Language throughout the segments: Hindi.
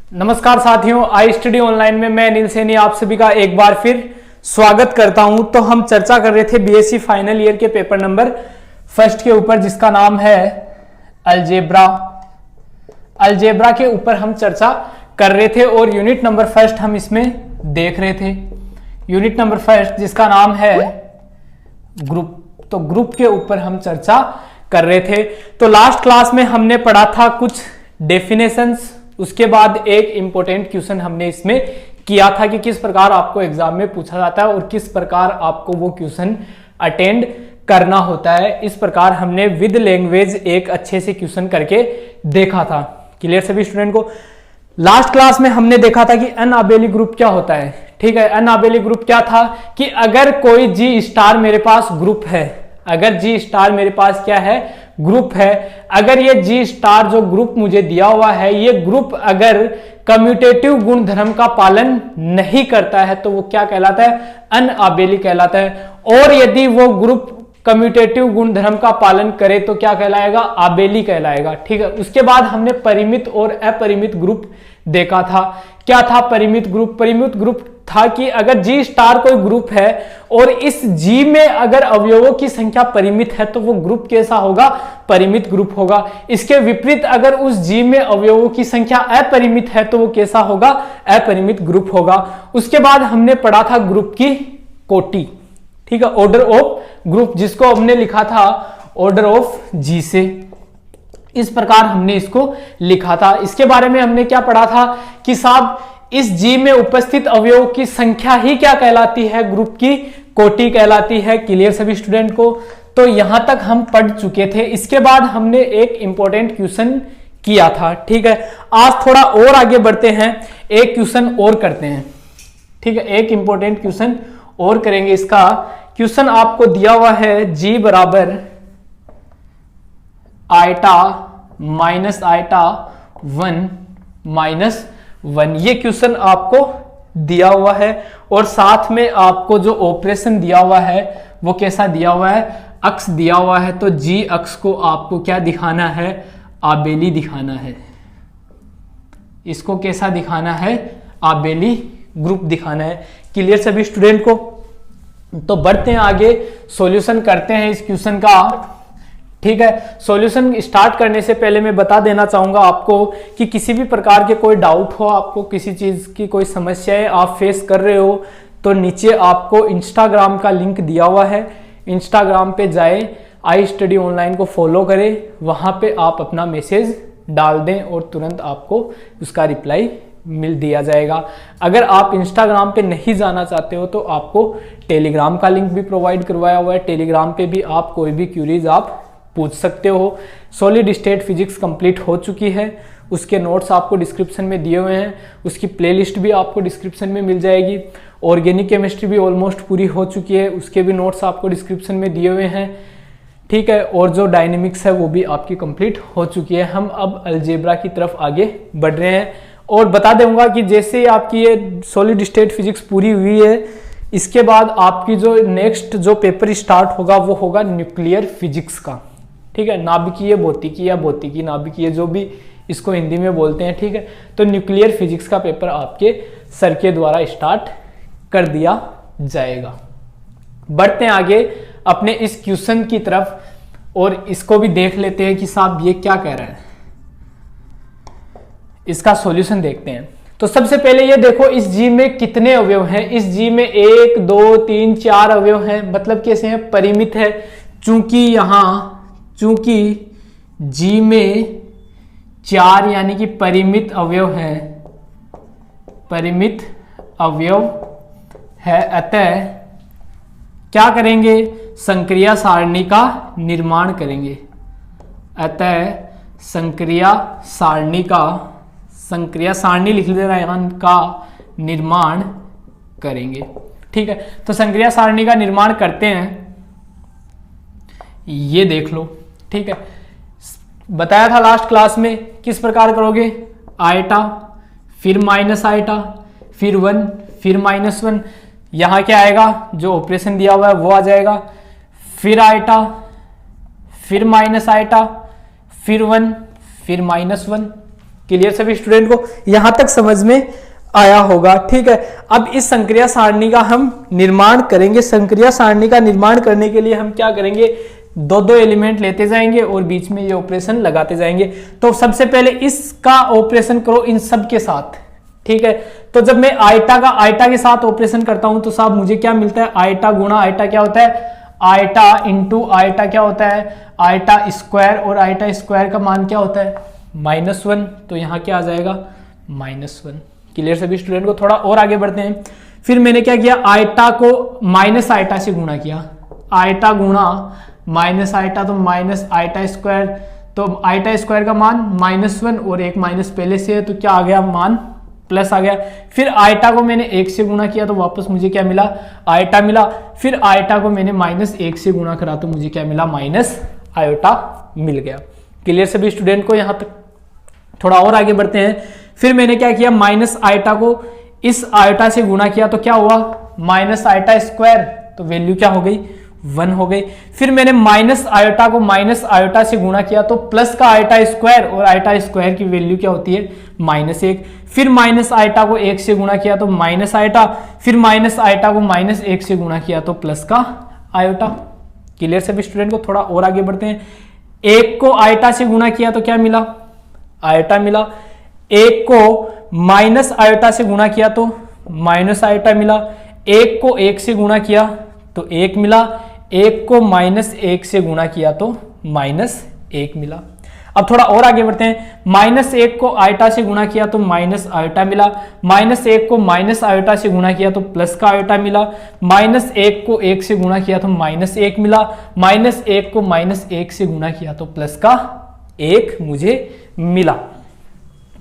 नमस्कार साथियों, आई स्टडी ऑनलाइन में मैं अनिल सैनी आप सभी का एक बार फिर स्वागत करता हूं। तो हम चर्चा कर रहे थे बीएससी फाइनल ईयर के पेपर नंबर फर्स्ट के ऊपर, जिसका नाम है अलजेब्रा। अलजेब्रा के ऊपर हम चर्चा कर रहे थे और यूनिट नंबर फर्स्ट हम इसमें देख रहे थे। यूनिट नंबर फर्स्ट जिसका नाम है ग्रुप, तो ग्रुप के ऊपर हम चर्चा कर रहे थे। तो लास्ट क्लास में हमने पढ़ा था कुछ डेफिनेशंस, उसके बाद एक इंपॉर्टेंट क्वेश्चन हमने इसमें किया था कि किस प्रकार आपको एग्जाम में पूछा जाता है और किस प्रकार आपको वो क्वेश्चन अटेंड करना होता है। इस प्रकार हमने विद लैंग्वेज एक अच्छे से क्वेश्चन करके देखा था। क्लियर सभी स्टूडेंट को? लास्ट क्लास में हमने देखा था कि अनअबेली ग्रुप क्या होता है। ठीक है, अनअबेली ग्रुप क्या था कि अगर कोई जी स्टार मेरे पास ग्रुप है, अगर जी स्टार मेरे पास क्या है, ग्रुप है, अगर ये जी स्टार जो ग्रुप मुझे दिया हुआ है, ये ग्रुप अगर कम्यूटेटिव गुण धर्म का पालन नहीं करता है तो वो क्या कहलाता है? अनअबेली कहलाता है। और यदि वो ग्रुप कम्यूटेटिव गुण धर्म का पालन करे तो क्या कहलाएगा? अबेली कहलाएगा। ठीक है, उसके बाद हमने परिमित और अपरिमित ग्रुप देखा था। क्या था परिमित ग्रुप? परिमित ग्रुप था कि अगर जी स्टार कोई ग्रुप है और इस जी में अगर अवयवों की संख्या परिमित है तो वो ग्रुप कैसा होगा? परिमित ग्रुप होगा। इसके विपरीत अगर उस जी में अवयवों की संख्या अपरिमित है तो वो कैसा होगा? अपरिमित ग्रुप होगा। उसके बाद हमने पढ़ा था ग्रुप की कोटि। ठीक है, ऑर्डर ऑफ ग्रुप, जिसको हमने लिखा था ऑर्डर ऑफ जी से। इस प्रकार हमने इसको लिखा था। इसके बारे में हमने क्या पढ़ा था कि साहब इस जी में उपस्थित अवयवों की संख्या ही क्या कहलाती है? ग्रुप की कोटि कहलाती है। क्लियर सभी स्टूडेंट को? तो यहां तक हम पढ़ चुके थे। इसके बाद हमने एक इंपॉर्टेंट क्वेश्चन किया था। ठीक है, आज थोड़ा और आगे बढ़ते हैं, एक क्वेश्चन और करते हैं। ठीक है, एक इंपॉर्टेंट क्वेश्चन और करेंगे। इसका क्वेश्चन आपको दिया हुआ है जी बराबर आयटा माइनस आयटा 1 माइनस 1। ये क्वेश्चन आपको दिया हुआ है और साथ में आपको जो ऑपरेशन दिया हुआ है वो कैसा दिया हुआ है? अक्ष दिया हुआ है। तो जी अक्ष को आपको क्या दिखाना है? आबेली दिखाना है। इसको कैसा दिखाना है? आबेली ग्रुप दिखाना है। क्लियर सभी स्टूडेंट को? तो बढ़ते हैं आगे, सॉल्यूशन करते हैं इस क्वेश्चन का। ठीक है, सॉल्यूशन स्टार्ट करने से पहले मैं बता देना चाहूंगा आपको कि किसी भी प्रकार के कोई डाउट हो, आपको किसी चीज की कोई समस्याएं आप फेस कर रहे हो तो नीचे आपको इंस्टाग्राम का लिंक दिया हुआ है। इंस्टाग्राम पे जाए, आई स्टडी ऑनलाइन को फॉलो करें, वहां पे आप अपना मैसेज डाल दें और तुरंत आपको उसका रिप्लाई मिल दिया जाएगा। अगर आप इंस्टाग्राम पे नहीं जाना चाहते हो तो आपको टेलीग्राम का लिंक भी प्रोवाइड करवाया हुआ है। टेलीग्राम पे भी आप कोई भी क्यूरीज आप पूछ सकते हो। सॉलिड स्टेट फिजिक्स कंप्लीट हो चुकी है, उसके नोट्स आपको डिस्क्रिप्शन में दिए हुए हैं, उसकी प्लेलिस्ट भी आपको डिस्क्रिप्शन में मिल जाएगी। ऑर्गेनिक केमिस्ट्री भी ऑलमोस्ट पूरी हो चुकी है, उसके भी नोट्स आपको डिस्क्रिप्शन में दिए हुए हैं। ठीक है, और जो डायनेमिक्स है वो भी आपकी कंप्लीट हो चुकी है। हम अब अलजेब्रा की तरफ आगे बढ़ रहे हैं और बता दूंगा कि जैसे आपकी ये सॉलिड स्टेट फिजिक्स पूरी हुई है, इसके बाद आपकी जो नेक्स्ट जो पेपर स्टार्ट होगा वो होगा न्यूक्लियर फिजिक्स का। ठीक है, नाभिकीय भौतिकी या भौतिकी नाभिकीय, जो भी इसको हिंदी में बोलते हैं। ठीक है, तो न्यूक्लियर फिजिक्स का पेपर आपके सर के द्वारा स्टार्ट कर दिया जाएगा। बढ़ते हैं आगे अपने इस क्वेश्चन की तरफ और इसको भी देख लेते हैं कि साहब ये क्या कह रहा है। इसका सॉल्यूशन देखते हैं। तो सबसे पहले ये देखो, इस जी में कितने अवयव हैं? इस जी में 1 2 3 4 अवयव हैं। मतलब कैसे हैं? परिमित है। चूंकि जी में 4 यानी कि परिमित अवयव है, परिमित अवयव है, अतः क्या करेंगे? संक्रिया सारणी का निर्माण करेंगे। अतः संक्रिया सारणी लिख लेना का निर्माण करेंगे। ठीक है, तो संक्रिया सारणी का निर्माण करते हैं। ये देख लो। ठीक है, बताया था लास्ट क्लास में किस प्रकार करोगे? आयटा, फिर माइनस आयटा, फिर 1, फिर -1। यहां क्या आएगा? जो ऑपरेशन दिया हुआ है वो आ जाएगा। फिर आयटा, फिर माइनस आयटा, फिर 1, फिर -1। क्लियर सभी स्टूडेंट को, यहां तक समझ में आया होगा। ठीक है, अब इस संक्रिया सारणी का हम निर्माण करेंगे। संक्रिया सारणी का निर्माण करने के लिए हम क्या करेंगे, दो दो एलिमेंट लेते जाएंगे और बीच में ये ऑपरेशन लगाते जाएंगे। तो सबसे पहले इसका ऑपरेशन करो इन सब के साथ। ठीक है, तो जब मैं आयटा के साथ ऑपरेशन करता हूं तो साहब मुझे क्या मिलता है, आयटा गुणा आयटा क्या होता है, आयटा इंटू आयटा क्या होता है, आयटा स्क्वायर, और आयटा स्क्वायर का मान क्या होता है, -1। तो यहां क्या आ जाएगा, -1। क्लियर सभी स्टूडेंट को, थोड़ा और आगे बढ़ते हैं। फिर मैंने क्या किया, आयटा को माइनस आयटा से गुणा किया, आयटा गुणा माइनस आयटा, तो माइनस आयटा स्क्वायर, तो आयटा स्क्वायर का मान -1 और एक माइनस पहले से है तो क्या आ गया, मान प्लस आ गया। फिर आयटा को मैंने 1 से गुणा किया तो वापस मुझे क्या मिला, आयटा मिला। फिर आयटा को मैंने -1 से गुणा करा तो मुझे क्या मिला, माइनस आयोटा मिल गया। क्लियर सभी स्टूडेंट को, यहां तक थोड़ा और आगे बढ़ते हैं। फिर मैंने क्या किया, माइनस आयटा को इस आयटा से गुणा किया तो क्या हुआ, माइनस आयटा स्क्वायर, तो वैल्यू क्या हो गई, 1 हो गई। फिर मैंने माइनस आयोटा को माइनस आयोटा से गुणा किया तो प्लस का आयटा स्क्वायर, और आयटा स्क्वायर की वैल्यू क्या होती है, -1। फिर माइनस आयटा को 1 से गुणा किया तो माइनस आयटा, फिर माइनस आयटा को -1 से गुणा किया तो प्लस का आयोटा। क्लियर सभी स्टूडेंट को, थोड़ा और आगे बढ़ते हैं। 1 को आयटा से गुणा किया तो क्या मिला, आयटा मिला। 1 को माइनस आयटा से गुणा किया तो माइनस आयटा मिला। 1 को 1 से गुणा किया तो 1 मिला। 1 को -1 से गुणा किया तो -1 मिला। अब थोड़ा और आगे बढ़ते हैं। -1 को आयटा से गुणा किया तो माइनस आयटा मिला। -1 को माइनस आयटा से गुणा किया तो प्लस का आयटा मिला। -1 को 1 से गुणा किया तो -1 मिला। -1 को -1 से गुणा किया तो प्लस का 1 मुझे मिला।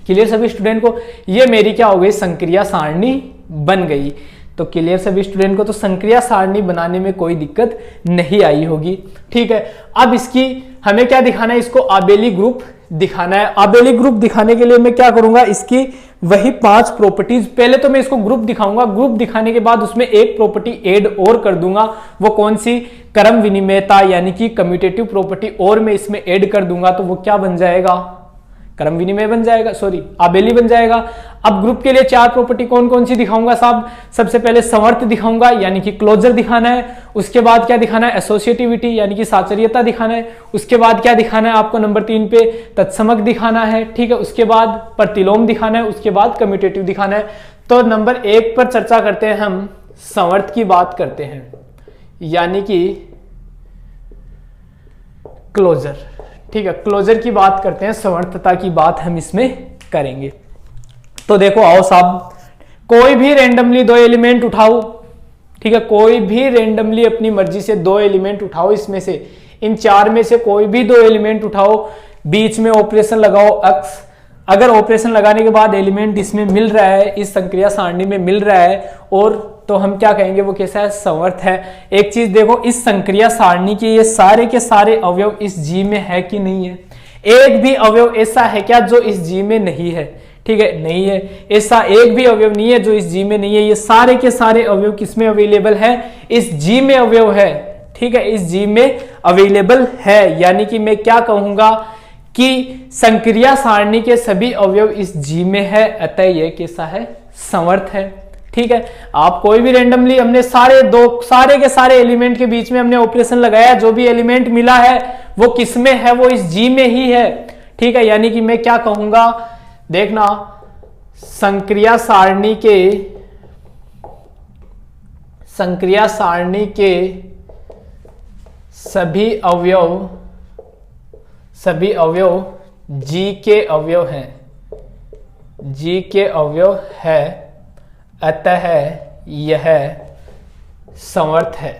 क्लियर सभी स्टूडेंट को, ये मेरी क्या हो गई, संक्रिया सारणी बन गई। तो क्लियर सभी स्टूडेंट को, तो संक्रिया सारणी बनाने में कोई दिक्कत नहीं आई होगी। ठीक है, अब इसकी हमें क्या दिखाना है, इसको आबेली ग्रुप दिखाना है। आबेली ग्रुप दिखाने के लिए मैं क्या करूंगा, इसकी वही 5 प्रॉपर्टीज, पहले तो मैं इसको ग्रुप दिखाऊंगा, ग्रुप दिखाने के बाद उसमें एक प्रॉपर्टी ऐड और कर दूंगा। वो कौन सी, क्रम विनिमयता यानी कि कम्यूटेटिव प्रॉपर्टी और मैं इसमें ऐड कर दूंगा तो वो क्या बन जाएगा, क्रम विनिमय बन जाएगा, सॉरी आबेली बन जाएगा। अब ग्रुप के लिए 4 प्रॉपर्टी कौन कौन सी दिखाऊंगा साहब, सबसे पहले समर्थ दिखाऊंगा यानी कि क्लोजर दिखाना है। उसके बाद क्या दिखाना है, एसोसिएटिविटी यानी कि साचर्यता दिखाना है। उसके बाद क्या दिखाना है आपको, नंबर 3 पे तत्समक दिखाना है। ठीक है, उसके बाद प्रतिलोम दिखाना है। उसके बाद कम्यूटेटिव दिखाना है। तो नंबर 1 पर चर्चा करते हैं, हम समर्थ की बात करते हैं यानी कि क्लोजर। ठीक है, क्लोजर की बात करते हैं, समर्थता की बात हम इसमें करेंगे। तो देखो आओ साहब, कोई भी रेंडमली 2 एलिमेंट उठाओ। ठीक है, कोई भी रेंडमली अपनी मर्जी से 2 एलिमेंट उठाओ, इसमें से इन 4 में से कोई भी 2 एलिमेंट उठाओ, बीच में ऑपरेशन लगाओ अक्स। अगर ऑपरेशन लगाने के बाद एलिमेंट इसमें मिल रहा है, इस संक्रिया सारणी में मिल रहा है, और तो हम क्या कहेंगे, वो कैसा है, समर्थ है। एक चीज देखो, इस संक्रिया सारणी के ये सारे के सारे अवयव इस जी में है कि नहीं है। एक भी अवयव ऐसा है क्या जो इस जी में नहीं है, ठीक है, नहीं है। ऐसा एक भी अवयव नहीं है जो इस जी में नहीं है। ये सारे के सारे अवयव किसमें अवेलेबल है, इस जी में अवयव है। ठीक है, इस जी में अवेलेबल है, यानी कि मैं क्या कहूंगा कि संक्रिया सारणी के सभी अवयव इस जी में है, अतः यह कैसा है, समर्थ है। ठीक है, आप कोई भी रेंडमली, हमने सारे के सारे एलिमेंट के बीच में हमने ऑपरेशन लगाया, जो भी एलिमेंट मिला है वो किसमें है, वो इस जी में ही है। ठीक है, यानी कि मैं क्या कहूंगा, देखना, संक्रिया सारणी के सभी अवयव जी के अवयव हैं, जी के अवयव है, अतः यह समर्थ है।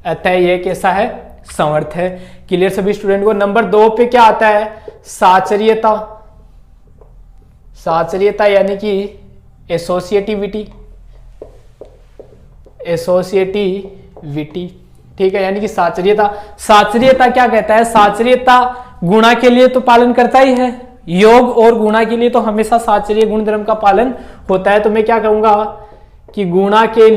अतः यह कैसा है, समर्थ है। क्लियर सभी स्टूडेंट को। नंबर 2 पे क्या आता है, साचर्यता। साचर्यता यानी कि एसोसिएटिविटी। ठीक है, यानी कि साचर्यता क्या कहता है, साचर्यता गुणा के लिए तो पालन करता ही है, योग और गुणा के लिए तो हमेशा साचर्य गुण धर्म का पालन होता है। तो मैं क्या कहूंगा कि गुणा के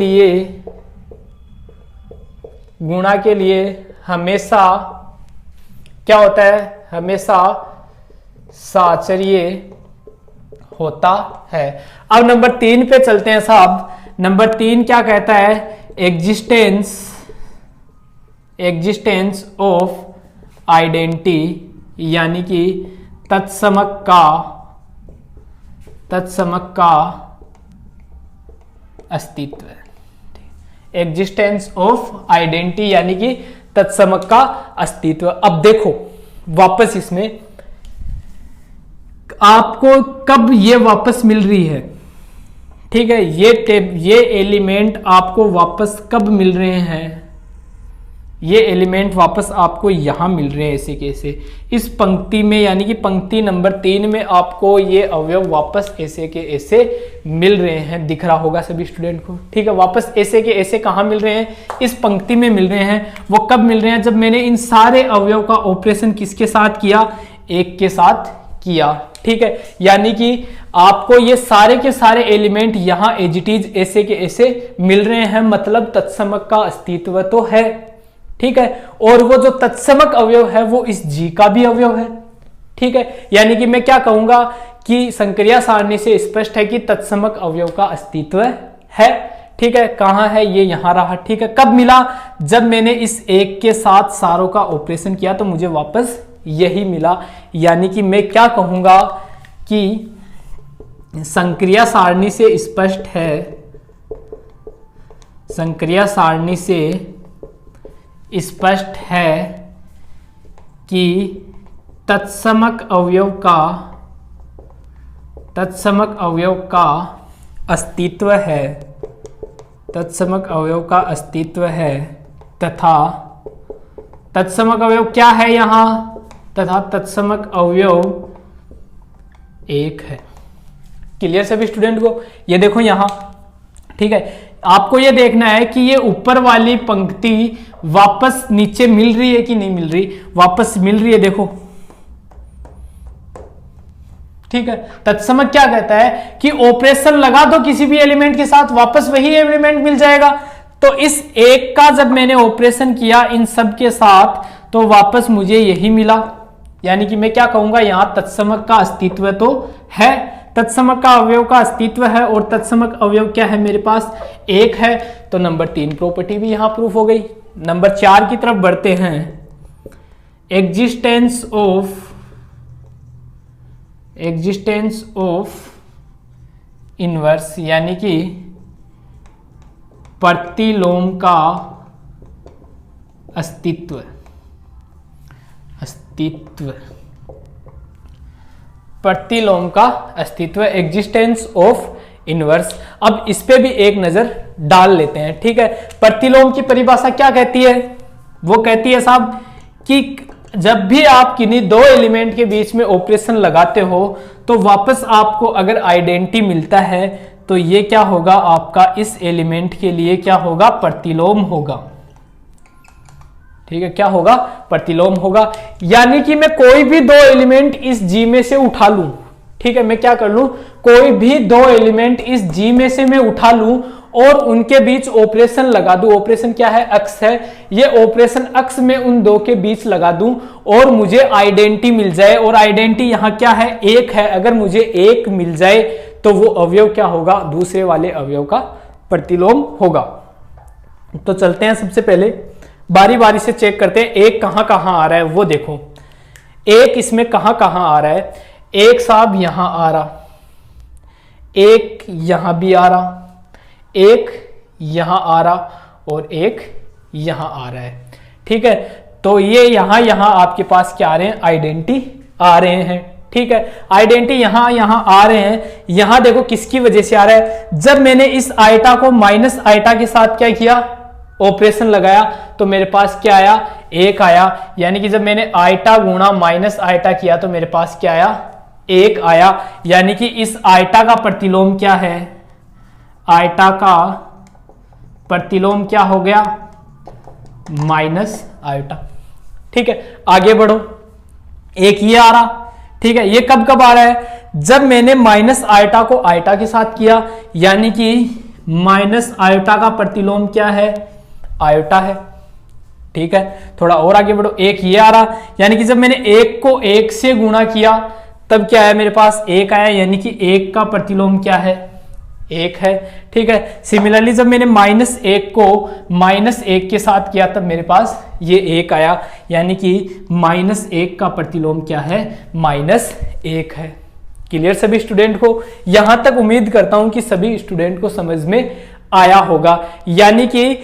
लिए हमेशा क्या होता है, हमेशा साचर्य होता है। अब नंबर 3 पे चलते हैं साहब। नंबर 3 क्या कहता है? एग्जिस्टेंस ऑफ आइडेंटिटी, यानी कि तत्समक का अस्तित्व। एग्जिस्टेंस ऑफ आइडेंटिटी यानी कि तत्समक का अस्तित्व। अब देखो वापस इसमें आपको कब ये वापस मिल रही है, ठीक है, ये एलिमेंट आपको वापस कब मिल रहे हैं? ये एलिमेंट वापस आपको यहां मिल रहे हैं ऐसे कैसे, इस पंक्ति में, यानी कि पंक्ति नंबर 3 में आपको ये अवयव वापस ऐसे के ऐसे मिल रहे हैं। दिख रहा होगा सभी स्टूडेंट को, ठीक है। वापस ऐसे के ऐसे कहां मिल रहे हैं? इस पंक्ति में मिल रहे हैं। वो कब मिल रहे हैं? जब मैंने इन सारे अवयव का ऑपरेशन किसके साथ किया? 1 के साथ किया, ठीक है। यानी कि आपको ये सारे के सारे एलिमेंट यहां एज इट इज ऐसे के ऐसे मिल रहे हैं, मतलब तत्समक का अस्तित्व तो है, ठीक है। और वो जो तत्समक अवयव है वो इस जी का भी अवयव है, ठीक है। यानी कि मैं क्या कहूंगा कि संक्रिया सारणी से स्पष्ट है कि तत्समक अवयव का अस्तित्व है, ठीक है। कहां है? ये यहां रहा, ठीक है। कब मिला? जब मैंने इस 1 के साथ सारों का ऑपरेशन किया तो मुझे वापस यही मिला। यानी कि मैं क्या कहूंगा कि संक्रिया सारणी से स्पष्ट है, संक्रिया सारणी से स्पष्ट है कि तत्समक अवयव का अस्तित्व है, तत्समक अवयव का अस्तित्व है, तथा तत्समक अवयव क्या है यहां? तथा तत्समक अवयव 1 है। क्लियर सभी स्टूडेंट को? ये देखो यहां, ठीक है। आपको ये देखना है कि ये ऊपर वाली पंक्ति वापस नीचे मिल रही है कि नहीं मिल रही? वापस मिल रही है, देखो, ठीक है। तत्समक क्या कहता है कि ऑपरेशन लगा दो किसी भी एलिमेंट के साथ, वापस वही एलिमेंट मिल जाएगा। तो इस 1 का जब मैंने ऑपरेशन किया इन सब के साथ तो वापस मुझे यही मिला। यानी कि मैं क्या कहूंगा, यहां तत्समक का अस्तित्व तो है, तत्समक का अवयव का अस्तित्व है, और तत्समक अवयव क्या है मेरे पास? 1 है। तो नंबर 3 प्रॉपर्टी भी यहां प्रूफ हो गई। नंबर 4 की तरफ बढ़ते हैं। एग्जिस्टेंस ऑफ इनवर्स, यानी कि प्रतिलोम का अस्तित्व, प्रतिलोम का अस्तित्व, एग्जिस्टेंस ऑफ इनवर्स। अब इस पे भी एक नजर डाल लेते हैं, ठीक है। प्रतिलोम की परिभाषा क्या कहती है? वो कहती है साहब कि जब भी आप किन्हीं 2 एलिमेंट के बीच में ऑपरेशन लगाते हो तो वापस आपको अगर आइडेंटिटी मिलता है तो ये क्या होगा? आपका इस एलिमेंट के लिए क्या होगा? प्रतिलोम होगा, ठीक है। क्या होगा? प्रतिलोम होगा। यानी कि मैं कोई भी 2 एलिमेंट इस जी में से उठा लूं, ठीक है। मैं क्या कर लूं? कोई भी 2 एलिमेंट इस जी में से मैं उठा लूं और उनके बीच ऑपरेशन लगा दूं। ऑपरेशन क्या है? अक्स है। ये ऑपरेशन अक्स में उन 2 के बीच लगा दूं और मुझे आइडेंटिटी मिल जाए, और आइडेंटिटी यहां क्या है? 1 है। अगर मुझे 1 मिल जाए तो वो अवयव क्या होगा? दूसरे वाले अवयव का प्रतिलोम होगा। तो चलते हैं, सबसे पहले बारी बारी से चेक करते हैं 1 कहां कहां आ रहा है वो देखो। 1 इसमें कहां कहां आ रहा है? 1 साहब यहां आ रहा, 1 यहां भी आ रहा, 1 यहां आ रहा, और 1 यहां आ रहा है, ठीक है। तो ये यहां आपके पास क्या आ रहे हैं? आइडेंटिटी आ रहे हैं, ठीक है। आइडेंटिटी यहां आ रहे हैं। यहां देखो किसकी वजह से आ रहा है? जब मैंने इस आइटा को माइनस आइटा के साथ क्या किया? ऑपरेशन लगाया, तो मेरे पास क्या आया? 1 आया। यानी कि जब मैंने आइटा गुणा माइनस आइटा किया तो मेरे पास क्या आया? 1 आया। यानी कि इस आइटा का प्रतिलोम क्या है? आइटा का प्रतिलोम क्या हो गया? माइनस आइटा, ठीक है। आगे बढ़ो, 1 ये आ रहा, ठीक है। ये कब कब आ रहा है? जब मैंने माइनस आइटा को आइटा के साथ किया, यानी कि माइनस आइटा का प्रतिलोम क्या है? आयोटा है, ठीक है। थोड़ा और आगे बढ़ो, 1 ये आ रहा, यानी कि जब मैंने 1 को 1 से गुणा किया तब क्या है मेरे पास 1 आया, यानी कि 1 का प्रतिलोम क्या है 1 है। ठीक है, सिमिलरली जब मैंने -1 को -1 के साथ किया तब मेरे पास ये 1 आया, यानी कि -1 का प्रतिलोम क्या है -1 है। क्लियर सभी स्टूडेंट को? यहां तक उम्मीद करता हूं कि सभी स्टूडेंट को समझ में आया होगा। यानी कि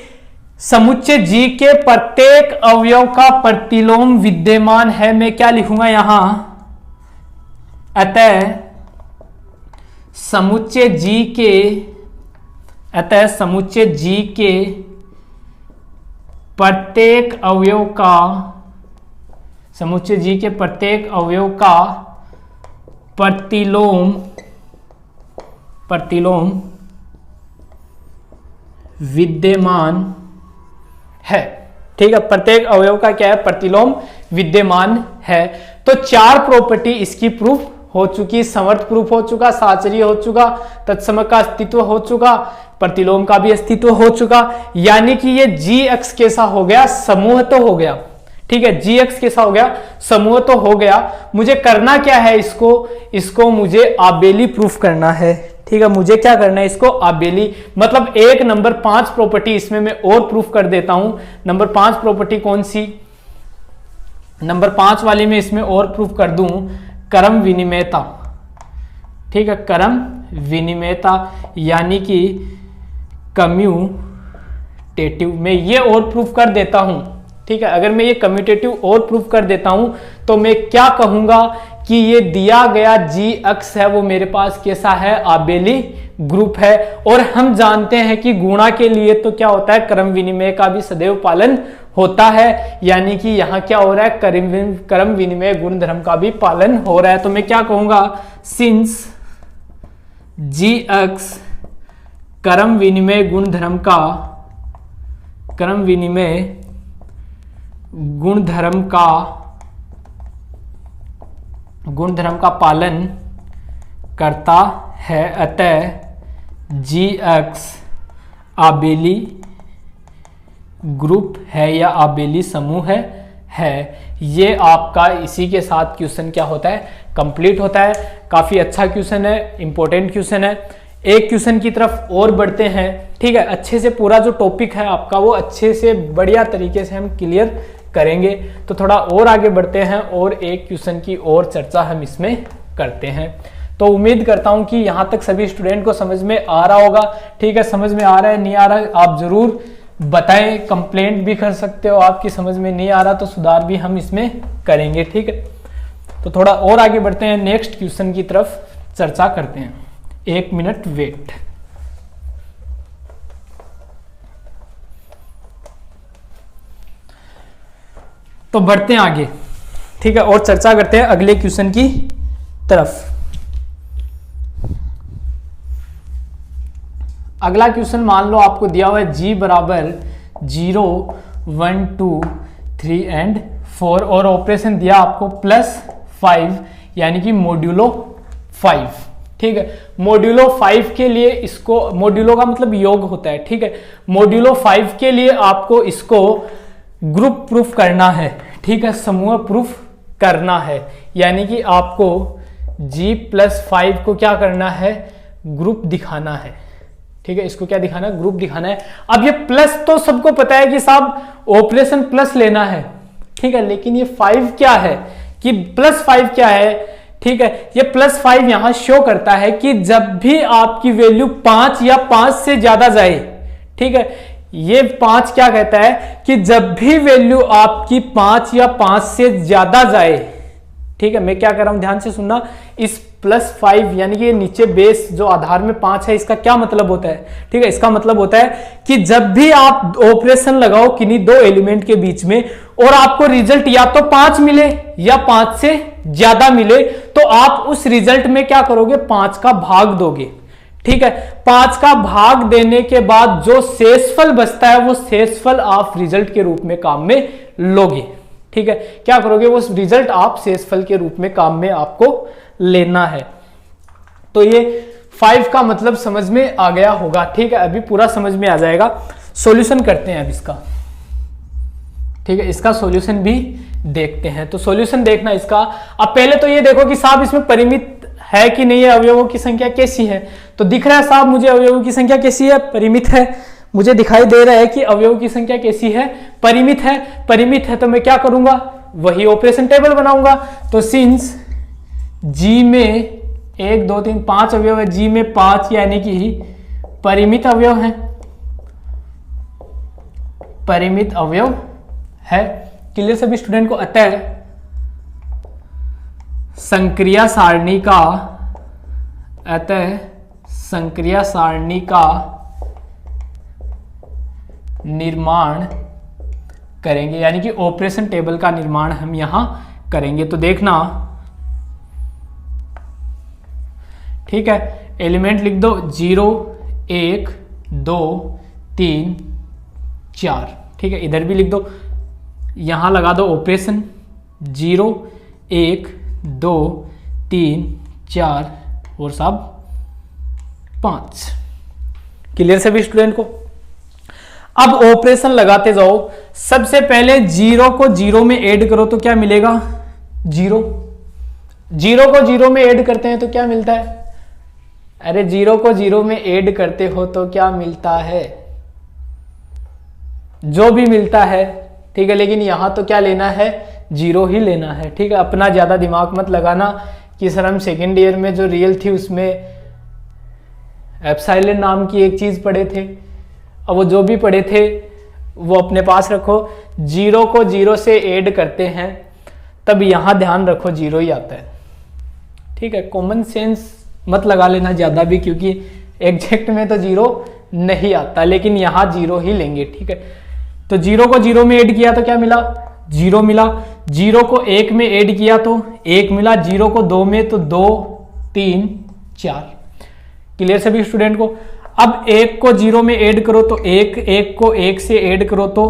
समुच्चय G के प्रत्येक अवयव का प्रतिलोम विद्यमान है। मैं क्या लिखूंगा यहां, अतः समुच्चय G के प्रत्येक अवयव का, समुच्चय G के प्रत्येक अवयव का प्रतिलोम विद्यमान है। ठीक है, प्रत्येक अवयव का क्या है प्रतिलोम विद्यमान है। तो 4 प्रॉपर्टी इसकी प्रूफ हो चुकी, समर्थ प्रूफ हो चुका, साचर्य हो चुका, तत्सम का अस्तित्व हो चुका, प्रतिलोम का भी अस्तित्व हो चुका। यानी कि ये जी अक्ष कैसा हो गया, समूह तो हो गया। ठीक है, जी अक्ष कैसा हो गया, समूह तो हो गया। मुझे करना क्या है, इसको मुझे आबेली प्रूफ करना है। ठीक है, मुझे क्या करना है, इसको आबेली, मतलब एक नंबर 5 प्रॉपर्टी इसमें मैं और प्रूफ कर देता हूं। नंबर 5 प्रॉपर्टी कौन सी, नंबर 5 वाली में इसमें और प्रूफ कर दूं, क्रम विनिमयता। ठीक है, क्रम विनिमयता यानी कि कम्यूटेटिव, मैं ये और प्रूफ कर देता हूं। ठीक है, अगर मैं ये कम्यूटेटिव और प्रूफ कर देता हूं तो मैं क्या कहूंगा कि ये दिया गया जी अक्ष है वो मेरे पास कैसा है, आबेली ग्रुप है। और हम जानते हैं कि गुणा के लिए तो क्या होता है, क्रम विनिमय का भी सदैव पालन होता है। यानी कि यहां क्या हो रहा है, क्रम विनिमय गुण धर्म का भी पालन हो रहा है। तो मैं क्या कहूंगा, सिंस जी अक्ष क्रम विनिमय गुण धर्म का, क्रम विनिमय गुणधर्म का पालन करता है, अतः जी अक्ष आबेली ग्रुप है या आबेली समूह है। ये आपका इसी के साथ क्वेश्चन क्या होता है, कंप्लीट होता है। काफी अच्छा क्वेश्चन है, इंपॉर्टेंट क्वेश्चन है। एक क्वेश्चन की तरफ और बढ़ते हैं। ठीक है, अच्छे से पूरा जो टॉपिक है आपका वो अच्छे से बढ़िया तरीके से हम क्लियर करेंगे। तो थोड़ा और आगे बढ़ते हैं और एक क्वेश्चन की और चर्चा हम इसमें करते हैं। तो उम्मीद करता हूं कि यहां तक सभी स्टूडेंट को समझ में आ रहा होगा। ठीक है, समझ में आ रहा है नहीं आ रहा है आप जरूर बताएं, कंप्लेंट भी कर सकते हो, आपकी समझ में नहीं आ रहा तो सुधार भी हम इसमें करेंगे। ठीक है, तो थोड़ा और आगे बढ़ते हैं, नेक्स्ट क्वेश्चन की तरफ चर्चा करते हैं। 1 मिनट वेट। तो बढ़ते हैं आगे। ठीक है, और चर्चा करते हैं अगले क्वेश्चन की तरफ। अगला क्वेश्चन मान लो आपको दिया हुआ है g बराबर 0, 1, 2, 3 एंड 4 और ऑपरेशन दिया आपको +5 यानी कि मॉड्यूलो 5। ठीक है, मॉड्यूलो 5 के लिए इसको, मॉड्यूलो का मतलब योग होता है। ठीक है, मॉड्यूलो 5 के लिए आपको इसको ग्रुप प्रूफ करना है। ठीक है, समूह प्रूफ करना है, यानी कि आपको G+5 को क्या करना है, ग्रुप दिखाना है। ठीक है, इसको क्या दिखाना है, ग्रुप दिखाना है। अब ये प्लस तो सबको पता है कि साहब ऑपरेशन प्लस लेना है। ठीक है, लेकिन ये 5 क्या है, कि +5 क्या है। ठीक है, ये +5 यहां शो करता है कि जब भी आपकी वैल्यू 5 या 5 से ज्यादा जाए, ठीक है, ये 5 क्या कहता है कि जब भी वैल्यू आपकी 5 या 5 से ज्यादा जाए, ठीक है, मैं क्या कर रहा हूं ध्यान से सुनना, इस +5 यानी कि ये नीचे बेस जो आधार में 5 है, इसका क्या मतलब होता है। ठीक है, इसका मतलब होता है कि जब भी आप ऑपरेशन लगाओ किन्हीं 2 एलिमेंट के बीच में और आपको रिजल्ट या तो 5 मिले या 5 से ज्यादा मिले, तो आप उस रिजल्ट में क्या करोगे, 5 का भाग दोगे। ठीक है, 5 का भाग देने के बाद जो शेषफल बचता है वो शेषफल आप रिजल्ट के रूप में काम में लोगे। ठीक है, क्या करोगे, वो रिजल्ट आप शेषफल के रूप में काम में आपको लेना है। तो ये 5 का मतलब समझ में आ गया होगा। ठीक है, अभी पूरा समझ में आ जाएगा। सॉल्यूशन करते हैं अब इसका। ठीक है, इसका सॉल्यूशन भी देखते हैं। तो सॉल्यूशन देखना इसका। अब पहले तो ये देखो कि साहब इसमें परिमित है कि नहीं है, अवयवों की संख्या कैसी है। तो दिख रहा है साहब मुझे अवयवों की संख्या कैसी है, परिमित है। मुझे दिखाई दे रहा है कि अवयवों की संख्या कैसी है, परिमित है। परिमित है तो मैं क्या करूंगा, वही ऑपरेशन टेबल बनाऊंगा। तो सिंस जी में 1 2 3 5 अवयव है, जी में 5 यानी कि परिमित अवयव है, परिमित अवयव है। क्लियर सभी स्टूडेंट को। अतः संक्रिया सारणी का, अतः संक्रिया सारणी का निर्माण करेंगे, यानी कि ऑपरेशन टेबल का निर्माण हम यहां करेंगे। तो देखना, ठीक है, एलिमेंट लिख दो 0 1 2 3 4, ठीक है, इधर भी लिख दो, यहां लगा दो ऑपरेशन 0 1 2 3 4 और सब 5। क्लियर सभी स्टूडेंट को। अब ऑपरेशन लगाते जाओ। सबसे पहले 0 को 0 में ऐड करो तो क्या मिलेगा, 0। 0 को 0 में ऐड करते हैं तो क्या मिलता है, अरे 0 को 0 में ऐड करते हो तो क्या मिलता है, जो भी मिलता है, ठीक है। लेकिन यहां तो क्या लेना है, 0 ही लेना है, ठीक है। अपना ज्यादा दिमाग मत लगाना कि सर हम सेकेंड ईयर में जो रियल थी उसमें एप्सिलॉन नाम की एक चीज पढ़े थे। अब वो जो भी पढ़े थे वो अपने पास रखो। 0 को 0 से ऐड करते हैं तब यहां ध्यान रखो 0 ही आता है, ठीक है। कॉमन सेंस मत लगा लेना ज्यादा भी, क्योंकि एग्जैक्ट में तो 0 नहीं आता, लेकिन यहां 0 ही लेंगे, ठीक है। तो 0 को 0 में ऐड किया तो क्या मिला, 0 मिला। 0 को 1 में ऐड किया तो 1 मिला। 0 को 2 में तो 2 3 4। क्लियर सभी स्टूडेंट को। अब 1 को 0 में ऐड करो तो 1, 1 को 1 से ऐड करो तो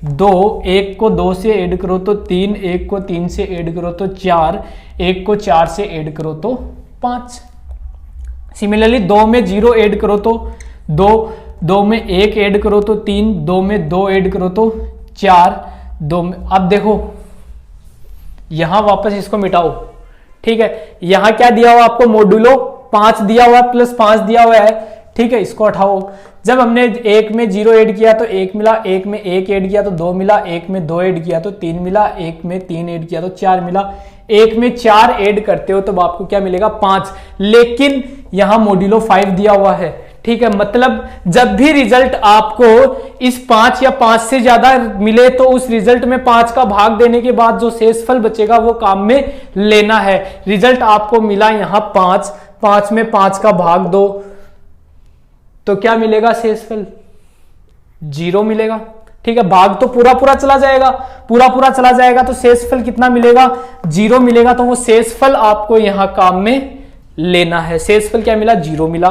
2, 1 को 2 से ऐड करो तो 3, 1 को 3 से ऐड करो तो 4, 1 को 4 से ऐड करो तो 5। सिमिलरली 2 में 0 ऐड करो तो 2, 2 में 1 ऐड करो तो 3, 2 में 2 ऐड करो तो 4, 2 में। अब देखो यहां वापस इसको मिटाओ, ठीक है। यहां क्या दिया हुआ आपको, मोडुलो 5 दिया हुआ प्लस 5 दिया हुआ है, ठीक है। इसको हटाओ। जब हमने 1 में 0 ऐड किया तो 1 मिला, 1 में 1 ऐड किया तो 2 मिला, 1 में 2 ऐड किया तो 3 मिला, 1 में 3 ऐड किया तो 4 मिला। 1 में 4 ऐड करते हो तो आपको क्या मिलेगा, 5। लेकिन यहां मोडुलो 5 दिया हुआ है, ठीक है। मतलब जब भी रिजल्ट आपको इस 5 या 5 से ज्यादा मिले तो उस रिजल्ट में 5 का भाग देने के बाद जो शेषफल बचेगा वो काम में लेना है। रिजल्ट आपको मिला यहां 5, 5 में 5 का भाग दो तो क्या मिलेगा, शेषफल 0 मिलेगा, ठीक है। भाग तो पूरा पूरा चला जाएगा, पूरा पूरा चला जाएगा तो शेषफल कितना मिलेगा, 0 मिलेगा। तो वो शेषफल आपको यहां काम में लेना है। शेषफल क्या मिला, 0 मिला।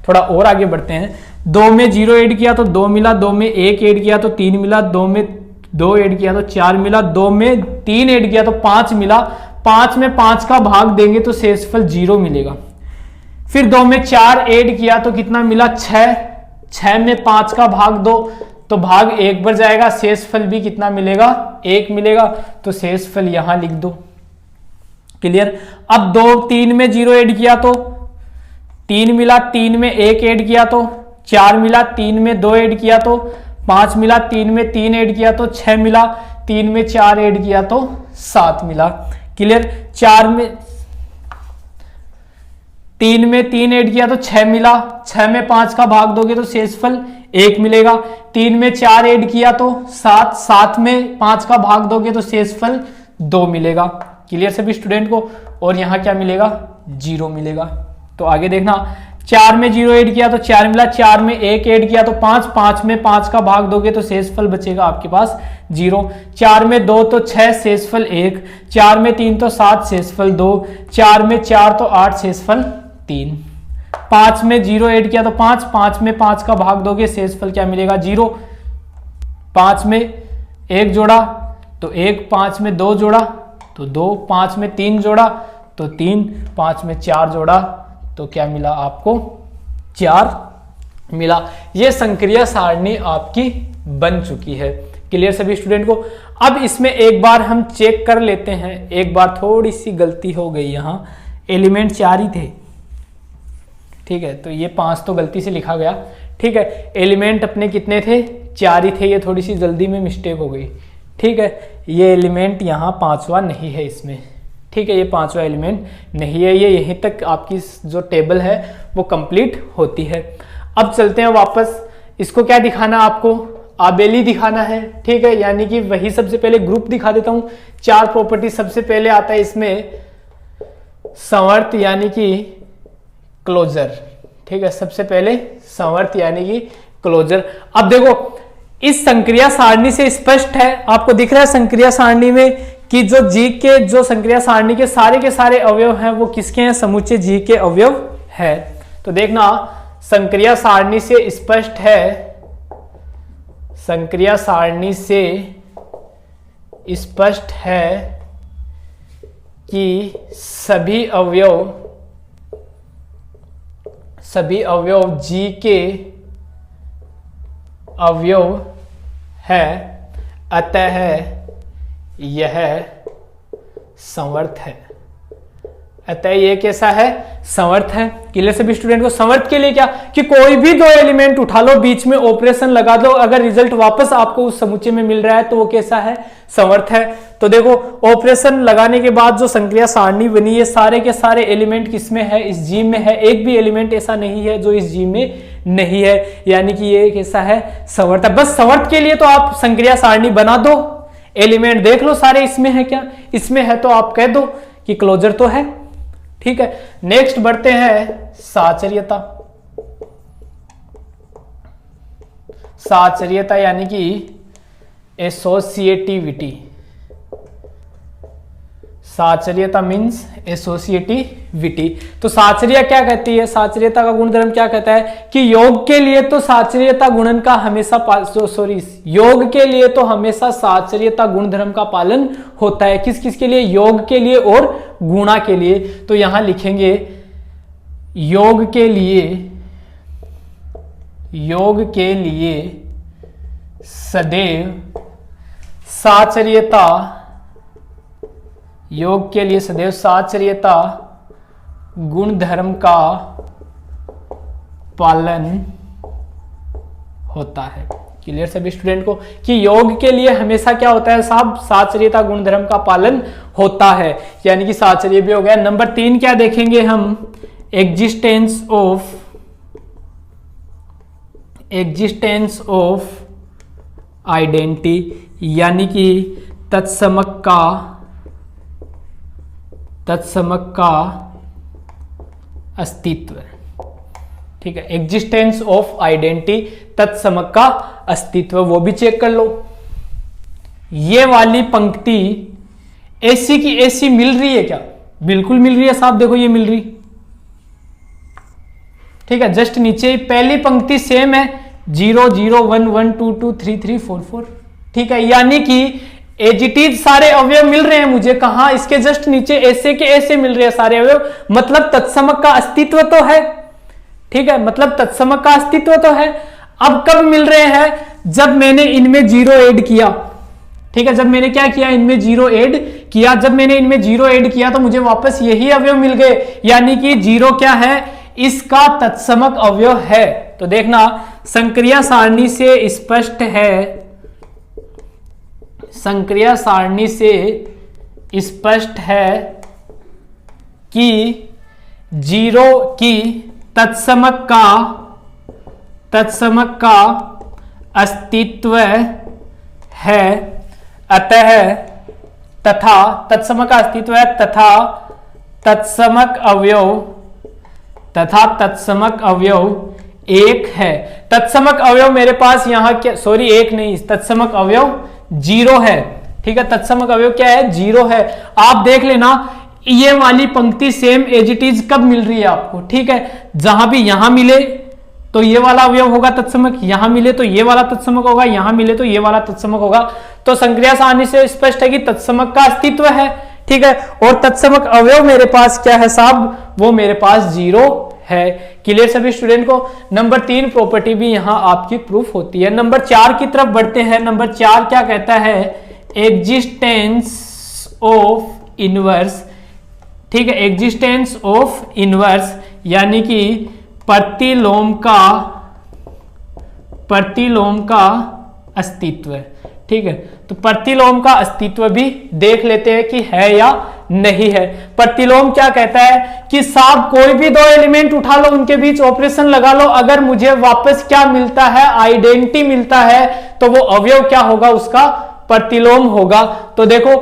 थोड़ा और आगे बढ़ते हैं। 2 में 0 ऐड किया तो 2 मिला, 2 में 1 ऐड किया तो 3 मिला, 2 में 2 ऐड किया तो 4 मिला, 2 में 3 ऐड किया तो 5 मिला। 5 में 5 का भाग देंगे तो शेषफल 0 मिलेगा। फिर 2 में 4 ऐड किया तो कितना मिला, 6। 6 में 5 का भाग दो तो भाग 1 बढ़ जाएगा, शेषफल भी कितना मिलेगा, 1 मिलेगा। तो शेषफल यहां लिख दो। क्लियर। अब 3 में 0 ऐड किया तो 3 मिला, 3 में 1 ऐड किया तो 4 मिला, 3 में 2 ऐड किया तो 5 मिला, 3 में 3 ऐड किया तो 6 मिला, 3 में 4 ऐड किया तो 7 मिला। क्लियर। 3 में 3 ऐड किया तो 6 मिला। 6 में 5 का भाग दोगे तो शेषफल 1 मिलेगा। 3 में 4 ऐड किया तो 7, 7 में 5 का भाग दोगे तो शेषफल 2 मिलेगा। क्लियर सभी स्टूडेंट को। और यहां क्या मिलेगा, 0 मिलेगा। तो आगे देखना, 4 में 0 ऐड किया तो 4 मिला, 4 में 1 ऐड किया तो 5, 5 में 5 का भाग दोगे तो शेषफल बचेगा आपके पास 0। 4 में 2 तो 6, शेषफल 1। 4 में 3 तो 7, शेषफल 2। 4 में 4 तो 8, शेषफल 3। 5 में 0 ऐड किया तो 5, 5 में 5 का भाग दोगे शेषफल क्या मिलेगा, 0। 5 में 1 जोड़ा तो 1, 5 में 2 जोड़ा तो 2, 5 में 3 जोड़ा तो 3, 5 में 4 जोड़ा तो क्या मिला आपको, 4 मिला। ये संक्रिया सारणी आपकी बन चुकी है। क्लियर सभी स्टूडेंट को। अब इसमें एक बार हम चेक कर लेते हैं, एक बार थोड़ी सी गलती हो गई, यहाँ एलिमेंट 4 ही थे, ठीक है, तो ये 5 तो गलती से लिखा गया, ठीक है, एलिमेंट अपने कितने थे, 4 ही थे, ये थोड़ी सी जल्दी में मिस्टेक हो गई, ठीक है, ये एलिमेंट यहाँ 5वां नहीं है इसमें, ठीक है, ये 5वां एलिमेंट नहीं है, ये यहीं तक आपकी जो टेबल है वो कंप्लीट होती है। अब चलते हैं वापस, इसको क्या दिखाना आपको, आबेली दिखाना है, ठीक है, यानी कि वही सबसे पहले ग्रुप दिखा देता हूं। 4 प्रॉपर्टी, सबसे पहले आता है इसमें संवर्त यानी कि क्लोजर, ठीक है, सबसे पहले संवर्त यानी कि क्लोजर। अब देखो इस संक्रिया सारणी से स्पष्ट है, आपको दिख रहा है संक्रिया सारणी में कि जो जी के, जो संक्रिया सारणी के सारे अवयव हैं वो किसके हैं, समुच्चय जी के अवयव है। तो देखना संक्रिया सारणी से स्पष्ट है, संक्रिया सारणी से स्पष्ट है कि सभी अवयव जी के अवयव है, अतः यह संवर्त है, अतः ये कैसा है, संवर्त है। क्लियर सभी स्टूडेंट को। संवर्त के लिए क्या, कि कोई भी 2 एलिमेंट उठा लो, बीच में ऑपरेशन लगा दो, अगर रिजल्ट वापस आपको उस समुच्चय में मिल रहा है तो वो कैसा है, संवर्त है। तो देखो ऑपरेशन लगाने के बाद जो संक्रिया सारणी बनी है, सारे के सारे एलिमेंट किसमें है, इस जी में है, एक भी एलिमेंट ऐसा नहीं है जो इस जी में नहीं है, यानी कि ये कैसा है, संवर्त है। बस संवर्त के लिए तो आप संक्रिया सारणी बना दो, एलिमेंट देख लो सारे इसमें है क्या, इसमें है तो आप कह दो कि क्लोजर तो है, ठीक है। नेक्स्ट बढ़ते हैं साचर्यता। साचर्यता यानी कि एसोसिएटिविटी, साचर्यता मीन्स एसोसिएटिविटी। तो साचर्य क्या कहती है, साचर्यता का गुणधर्म क्या कहता है कि योग के लिए तो साचर्यता गुणन का हमेशा योग के लिए तो हमेशा साचर्यता गुणधर्म का पालन होता है। किस किस के लिए, योग के लिए और गुणा के लिए। तो यहां लिखेंगे योग के लिए सदैव साचर्यता, योग के लिए सदैव साचर्यता गुणधर्म का पालन होता है। क्लियर सभी स्टूडेंट को कि योग के लिए हमेशा क्या होता है साहब, साचर्यता गुणधर्म का पालन होता है, यानी कि साचर्य भी हो गया। नंबर 3 क्या देखेंगे हम, एग्जिस्टेंस ऑफ आइडेंटिटी, यानी कि तत्समक का अस्तित्व, ठीक है। एग्जिस्टेंस ऑफ आइडेंटिटी, तत्समक का अस्तित्व, वो भी चेक कर लो। ये वाली पंक्ति ऐसी की ऐसी मिल रही है क्या, बिल्कुल मिल रही है साहब, देखो ये मिल रही, ठीक है। जस्ट नीचे पहली पंक्ति सेम है, 0 0 1 1 2 2 3 3 4 4, ठीक है, यानी कि एजिटीज सारे अवयव मिल रहे हैं मुझे, कहां, इसके जस्ट नीचे ऐसे के ऐसे मिल रहे हैं सारे अवयव, मतलब तत्समक का अस्तित्व तो है, ठीक है, मतलब तत्समक का अस्तित्व तो है। अब कब मिल रहे हैं, जब मैंने इनमें 0 ऐड किया, ठीक है, जब मैंने क्या किया, इनमें 0 ऐड किया, जब मैंने इनमें 0 ऐड किया तो मुझे वापस यही अवयव मिल गए, यानी कि 0 क्या है, इसका तत्समक अवयव है। तो देखना संक्रिया सारणी से स्पष्ट है, संक्रिया सारणी से स्पष्ट है कि 0 की तत्समक का अस्तित्व है, अतः तथा तत्समक का अस्तित्व है, तथा तत्समक अवयव एक है। तत्समक अवयव मेरे पास यहां क्या, सॉरी एक नहीं, तत्समक अवयव 0 है, ठीक है, तत्समक अवयव क्या है, 0 है। आप देख लेना ये वाली पंक्ति सेम एज इट इज कब मिल रही है आपको, ठीक है, जहां भी यहां मिले तो ये वाला अवयव होगा तत्समक, यहां मिले तो ये वाला तत्समक होगा, यहां मिले तो ये वाला तत्समक होगा। तो संक्रिया सारणी से स्पष्ट है कि तत्समक का अस्तित्व है, ठीक है, और तत्समक अवयव मेरे पास क्या है साहब, वो मेरे पास 0 है। क्लियर सभी स्टूडेंट को। नंबर 3 प्रॉपर्टी भी यहां आपकी प्रूफ होती है। नंबर 4 की तरफ बढ़ते हैं। नंबर 4 क्या कहता है एग्जिस्टेंस ऑफ इनवर्स, ठीक है, एग्जिस्टेंस ऑफ इनवर्स यानी कि प्रतिलोम का अस्तित्व, ठीक है। तो प्रतिलोम का अस्तित्व भी देख लेते हैं कि है या नहीं है। प्रतिलोम क्या कहता है कि साहब कोई भी दो एलिमेंट उठा लो, उनके बीच ऑपरेशन लगा लो, अगर मुझे वापस क्या मिलता है, आइडेंटिटी मिलता है, तो वो अवयव क्या होगा, उसका प्रतिलोम होगा। तो देखो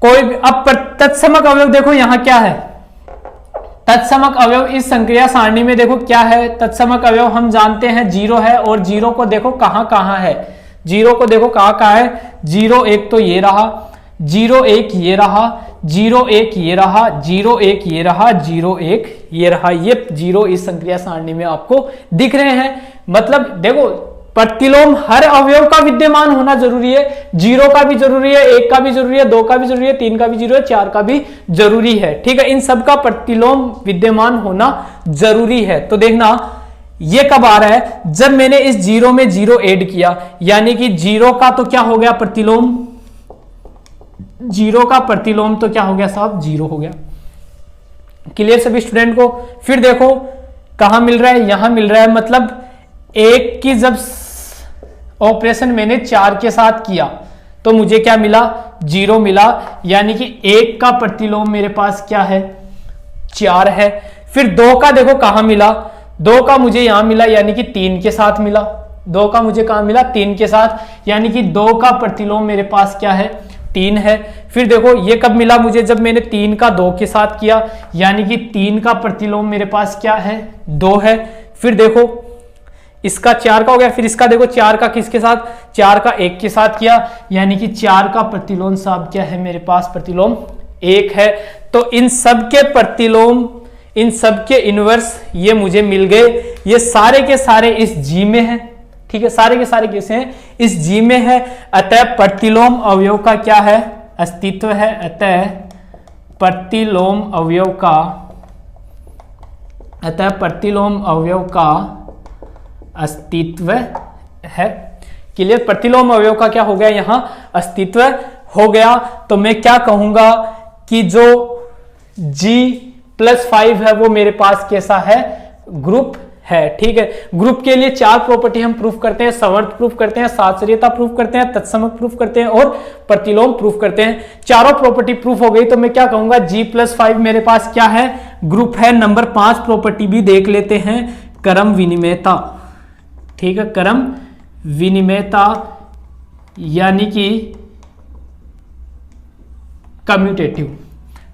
कोई अब तत्समक अवयव देखो यहां क्या है, तत्समक अवयव इस संक्रिया सारणी में देखो क्या है। तत्समक अवयव हम जानते हैं 0 है, और 0 को देखो कहां कहां है, 0 को देखो कहां कहां है, 0 1 तो ये रहा, 0 1 ये रहा, 0 1 ये रहा, 0 1 ये रहा, 0 1 ये रहा, ये 0 इस संक्रिया सारणी में आपको दिख रहे हैं। मतलब देखो प्रतिलोम हर अवयव का विद्यमान होना जरूरी है, 0 का भी जरूरी है, 1 का भी जरूरी है, 2 का भी जरूरी है, 3 का भी जरूरी है, 4 का भी जरूरी है, ठीक है। इन सब का प्रतिलोम विद्यमान होना जरूरी है। तो देखना ये कब आ रहा है, जब मैंने इस 0 में 0 ऐड किया, यानी कि 0 का तो क्या हो गया प्रतिलोम, 0 का प्रतिलोम तो क्या हो गया साहब, 0 हो गया। क्लियर सभी स्टूडेंट को। फिर देखो कहां मिल रहा है, यहां मिल रहा है, मतलब 1 की जब ऑपरेशन मैंने 4 के साथ किया तो मुझे क्या मिला, 0 मिला, यानी कि 1 का प्रतिलोम मेरे पास क्या है, 4 है। फिर 2 का देखो कहां मिला, 2 का मुझे यहां मिला, यानी कि 3 के साथ मिला, 2 का मुझे कहां मिला, 3 के साथ, यानी कि 2 का प्रतिलोम मेरे पास क्या है, 3 है। फिर देखो ये कब मिला मुझे, जब मैंने 3 का 2 के साथ किया, यानी कि 3 का प्रतिलोम मेरे पास क्या है, 2 है। फिर देखो इसका 4 का हो गया, फिर इसका देखो 4 का किसके साथ, 4 का 1 के साथ किया, यानी कि 4 का प्रतिलोम साहब क्या है मेरे पास, प्रतिलोम 1 है। तो इन सब के प्रतिलोम, इन सब के इनवर्स ये मुझे मिल गए, ये सारे के सारे इस जी में है, ठीक है, सारे के सारे कैसे हैं, इस जी में है। अतः प्रतिलोम अवयव का क्या है, अस्तित्व है। अतः प्रतिलोम अवयव का, अतः प्रतिलोम अवयव का अस्तित्व है। क्लियर, प्रतिलोम अवयव का क्या हो गया, यहां अस्तित्व हो गया। तो मैं क्या कहूंगा कि जो G+5 है वो मेरे पास कैसा है, ग्रुप है, ठीक है। ग्रुप के लिए 4 प्रॉपर्टी हम प्रूफ करते हैं, समवर्त प्रूफ करते हैं, साहचर्यता प्रूफ करते हैं, तत्समक प्रूफ करते हैं और प्रतिलोम प्रूफ करते हैं। चारों प्रॉपर्टी प्रूफ हो गई तो मैं क्या कहूंगा, G+5 मेरे पास क्या है, ग्रुप है। नंबर 5 प्रॉपर्टी भी देख लेते हैं, क्रम विनिमयता, ठीक है, क्रम विनिमयता यानी कि कम्यूटेटिव,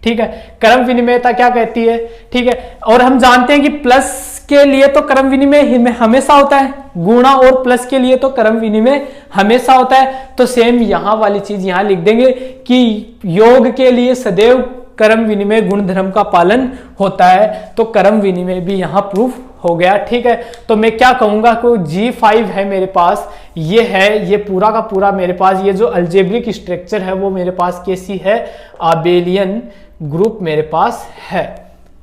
ठीक है। क्रम विनिमयता क्या कहती है, ठीक है। और हम जानते हैं कि प्लस के लिए तो क्रम विनिमय हमेशा होता है, गुणा और प्लस के लिए तो क्रम विनिमय हमेशा होता है। तो सेम यहां वाली चीज यहां लिख देंगे कि योग के लिए सदैव क्रम विनिमय गुण धर्म का पालन होता है। तो क्रम विनिमय भी यहां प्रूफ हो गया, ठीक है। तो मैं क्या कहूंगा कि G5 है मेरे पास, ये है, ये पूरा का पूरा मेरे पास, ये जो अलजेब्रिक स्ट्रक्चर है वो मेरे पास कैसी है, आबेलियन ग्रुप मेरे पास है,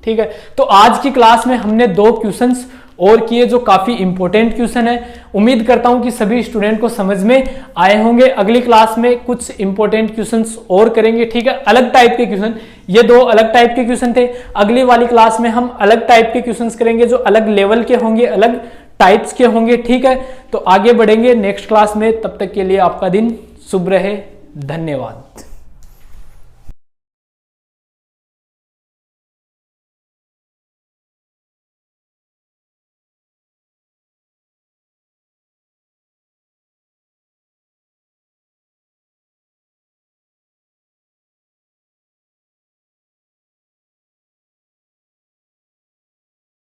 ठीक है। तो आज की क्लास में हमने 2 क्वेश्चंस और किए जो काफी इंपॉर्टेंट क्वेश्चन है। उम्मीद करता हूं कि सभी स्टूडेंट को समझ में आए होंगे। अगली क्लास में कुछ इंपॉर्टेंट क्वेश्चंस और करेंगे, ठीक है, अलग टाइप के क्वेश्चन। ये 2 अलग टाइप के क्वेश्चन थे, अगली वाली क्लास में हम अलग टाइप के क्वेश्चंस करेंगे जो अलग लेवल के होंगे, अलग टाइप्स के होंगे, ठीक है। तो आगे बढ़ेंगे नेक्स्ट क्लास में, तब तक के लिए आपका दिन शुभ रहे, धन्यवाद।